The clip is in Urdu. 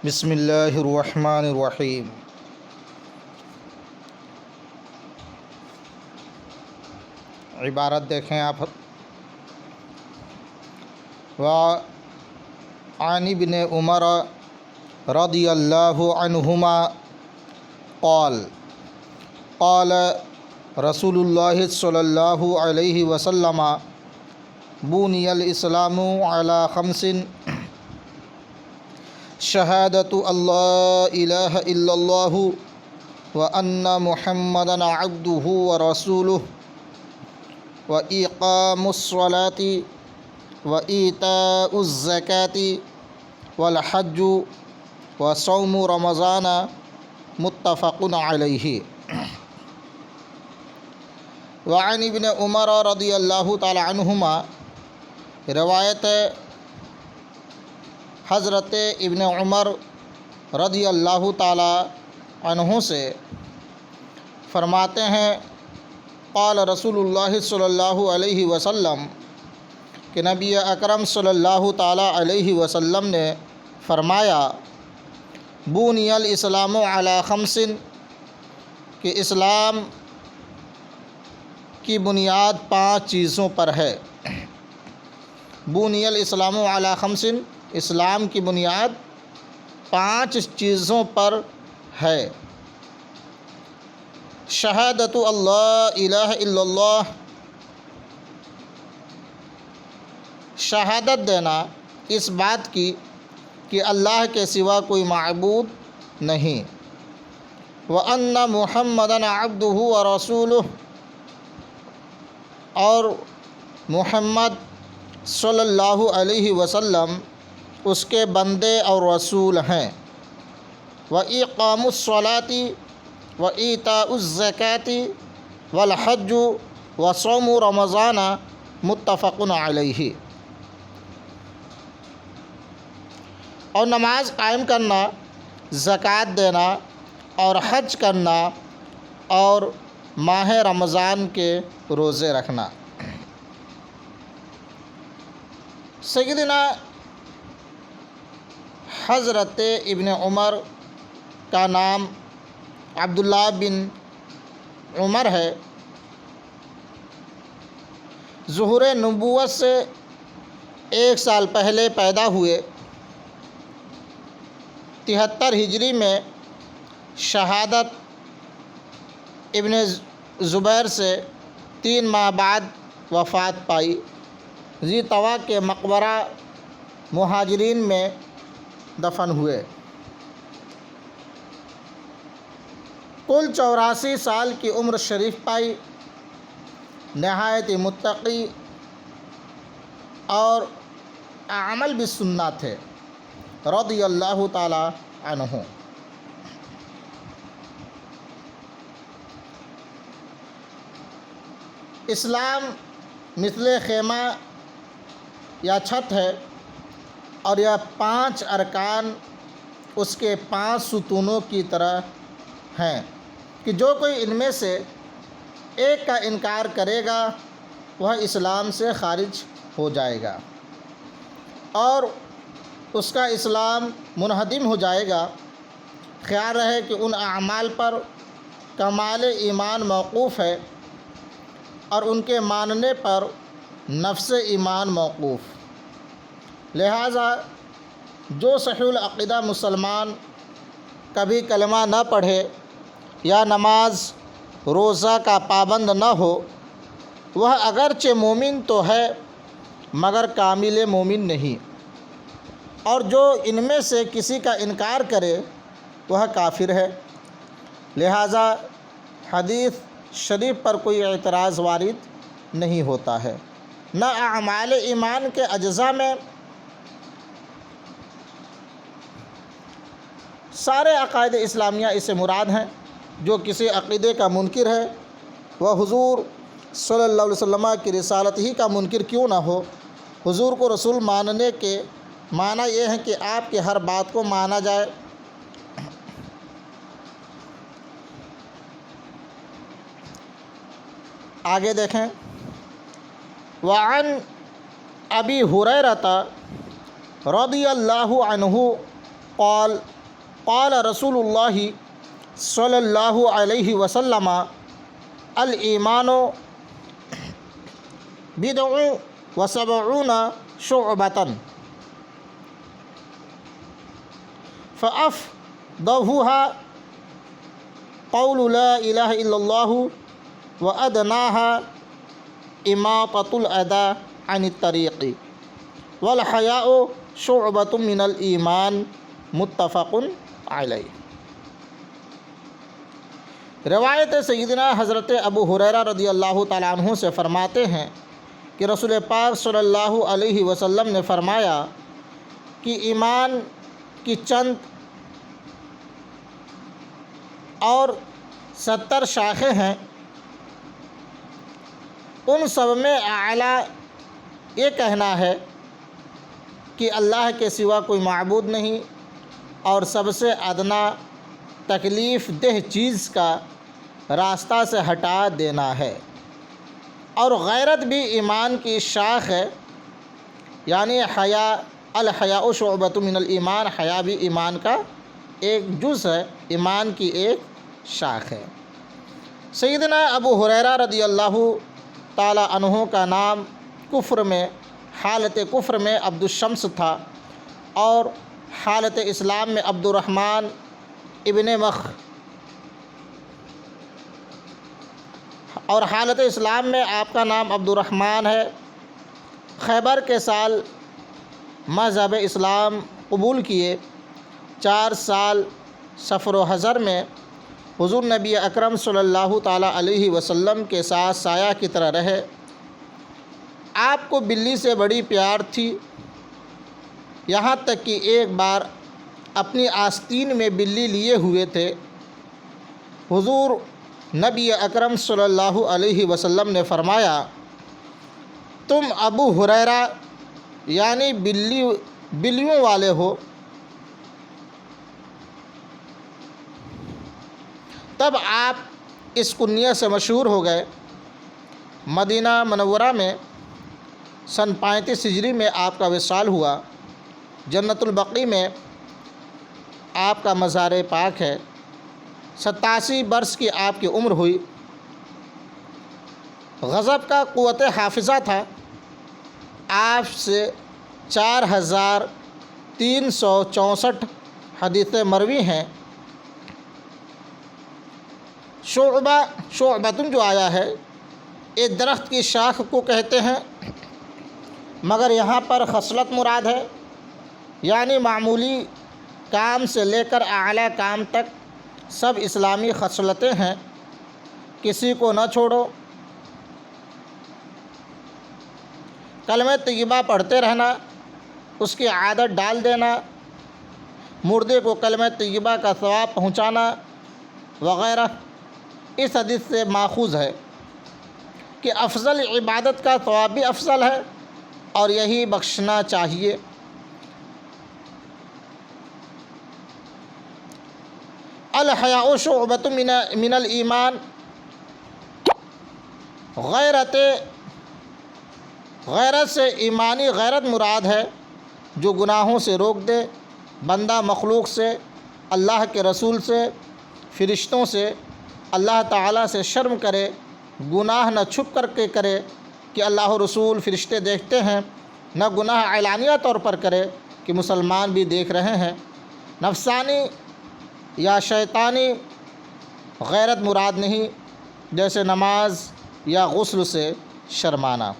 بسم اللہ الرحمن الرحیم۔ عبارت دیکھیں آپ۔ وعن ابن عمر رضی اللہ عنہما قال قال رسول اللہ صلی اللہ علیہ وسلم بنی الاسلام علی خمس شہادۃ اللہ الہ الا اللہ وان محمدا عبدہ ورسولہ وإقام الصلاة وإيتاء الزكاة والحج وصوم رمضان متفق علیہ۔ وعن ابن عمر رضی اللہ تعالی عنہما، روایت ہے حضرت ابن عمر رضی اللہ تعالی عنہ سے، فرماتے ہیں قال رسول اللہ صلی اللہ علیہ وسلم کہ نبی اکرم صلی اللہ تعالی علیہ وسلم نے فرمایا بنی الاسلام علی خمس، کہ اسلام کی بنیاد 5 چیزوں پر ہے۔ بنی الاسلام علی خمس، اسلام کی بنیاد 5 چیزوں پر ہے۔ شہادۃ اللہ الہ الا اللہ، شہادت دینا اس بات کی کہ اللہ کے سوا کوئی معبود نہیں، وَأَنَّ مُحَمَّدًا عَبْدُهُ وَرَسُولُهُ، اور محمد صلی اللہ علیہ وسلم اس کے بندے اور رسول ہیں، وَإِقَامُ الصَّلَاةِ وَإِيتَاءُ الزَّكَاةِ وَالْحَجُّ وَصَوْمُ رَمَضَانَ متفق علیہ۔ اور نماز قائم کرنا، زکوٰۃ دینا اور حج کرنا اور ماہ رمضان کے روزے رکھنا۔ سیدنا حضرت ابن عمر کا نام عبداللہ بن عمر ہے۔ ظہور نبوت سے 1 سال پہلے پیدا ہوئے۔ 73 ہجری میں شہادت ابن زبیر سے 3 ماہ بعد وفات پائی۔ ذی طوا کے مقبرہ مہاجرین میں دفن ہوئے۔ کل 84 سال کی عمر شریف پائی۔ نہایت متقی اور عمل بالسنہ تھے رضی اللہ تعالی عنہ۔ اسلام مثل خیمہ یا چھت ہے، اور یہ 5 ارکان اس کے 5 ستونوں کی طرح ہیں کہ جو کوئی ان میں سے ایک کا انکار کرے گا وہ اسلام سے خارج ہو جائے گا اور اس کا اسلام منہدم ہو جائے گا۔ خیال رہے کہ ان اعمال پر کمال ایمان موقوف ہے اور ان کے ماننے پر نفس ایمان موقوف۔ لہٰذا جو صحیح العقیدہ مسلمان کبھی کلمہ نہ پڑھے یا نماز روزہ کا پابند نہ ہو، وہ اگرچہ مومن تو ہے مگر کامل مومن نہیں، اور جو ان میں سے کسی کا انکار کرے وہ کافر ہے۔ لہٰذا حدیث شریف پر کوئی اعتراض وارد نہیں ہوتا ہے، نہ اعمال ایمان کے اجزاء میں۔ سارے عقائد اسلامیہ اس سے مراد ہیں۔ جو کسی عقیدے کا منکر ہے وہ حضور صلی اللہ علیہ وسلم کی رسالت ہی کا منکر کیوں نہ ہو۔ حضور کو رسول ماننے کے معنی یہ ہے کہ آپ کی ہر بات کو مانا جائے۔ آگے دیکھیں۔ وعن ابی ہریرہ رضی اللہ عنہ قال قال رسول اللہ صلی اللہ علیہ وسلم الایمان بدع وسبعون شعبۃ فأفضلها قول لا الہ الا اللہ وأدناها إماطة الأذى عن الطريق والحیاء شعبۃ من الایمان متفق علیہ۔ روایت سیدنا حضرت ابو ہریرہ رضی اللہ تعالیٰ عنہ سے فرماتے ہیں کہ رسول پاک صلی اللہ علیہ وسلم نے فرمایا کہ ایمان کی چند اور 70 شاخیں ہیں، ان سب میں اعلیٰ یہ کہنا ہے کہ اللہ کے سوا کوئی معبود نہیں، اور سب سے ادنا تکلیف دہ چیز کا راستہ سے ہٹا دینا ہے۔ اور غیرت بھی ایمان کی شاخ ہے، یعنی الحیاء شعبۃ من الایمان، حیا بھی ایمان کا ایک جز ہے، ایمان کی ایک شاخ ہے۔ سیدنا ابو ہریرہ رضی اللہ تعالی عنہ کا نام حالت کفر میں عبد الشمس تھا، اور حالت اسلام میں عبد الرحمن ابن اور حالت اسلام میں آپ کا نام عبد الرحمن ہے۔ خیبر کے سال مذہب اسلام قبول کیے، 4 سال سفر و حضر میں حضور نبی اکرم صلی اللہ تعالیٰ علیہ وسلم کے ساتھ سایہ کی طرح رہے۔ آپ کو بلی سے بڑی پیار تھی، یہاں تک کہ ایک بار اپنی آستین میں بلی لیے ہوئے تھے۔ حضور نبی اکرم صلی اللہ علیہ وسلم نے فرمایا، تم ابو ہریرہ یعنی بلیوں والے ہو۔ تب آپ اس کنیہ سے مشہور ہو گئے۔ مدینہ منورہ میں سن 35 ہجری میں آپ کا وصال ہوا۔ جنت البقیع میں آپ کا مزار پاک ہے۔ 87 برس کی آپ کی عمر ہوئی۔ غضب کا قوت حافظہ تھا۔ آپ سے 4364 حدیثیں مروی ہیں۔ شعبۃ جو آیا ہے، ایک درخت کی شاخ کو کہتے ہیں، مگر یہاں پر خصلت مراد ہے، یعنی معمولی کام سے لے کر اعلیٰ کام تک سب اسلامی خصلتیں ہیں۔ کسی کو نہ چھوڑو، کلمہ طیبہ پڑھتے رہنا، اس کی عادت ڈال دینا، مردے کو کلمہ طیبہ کا ثواب پہنچانا وغیرہ۔ اس حدیث سے ماخوذ ہے کہ افضل عبادت کا ثواب بھی افضل ہے، اور یہی بخشنا چاہیے۔ الحیاء شعبۃ من الایمان، غیرت سے ایمانی غیرت مراد ہے، جو گناہوں سے روک دے، بندہ مخلوق سے، اللہ کے رسول سے، فرشتوں سے، اللہ تعالیٰ سے شرم کرے، گناہ نہ چھپ کر کے کرے کہ اللہ و رسول فرشتے دیکھتے ہیں، نہ گناہ اعلانیہ طور پر کرے کہ مسلمان بھی دیکھ رہے ہیں۔ نفسانی یا شیطانی غیرت مراد نہیں، جیسے نماز یا غسل سے شرمانا۔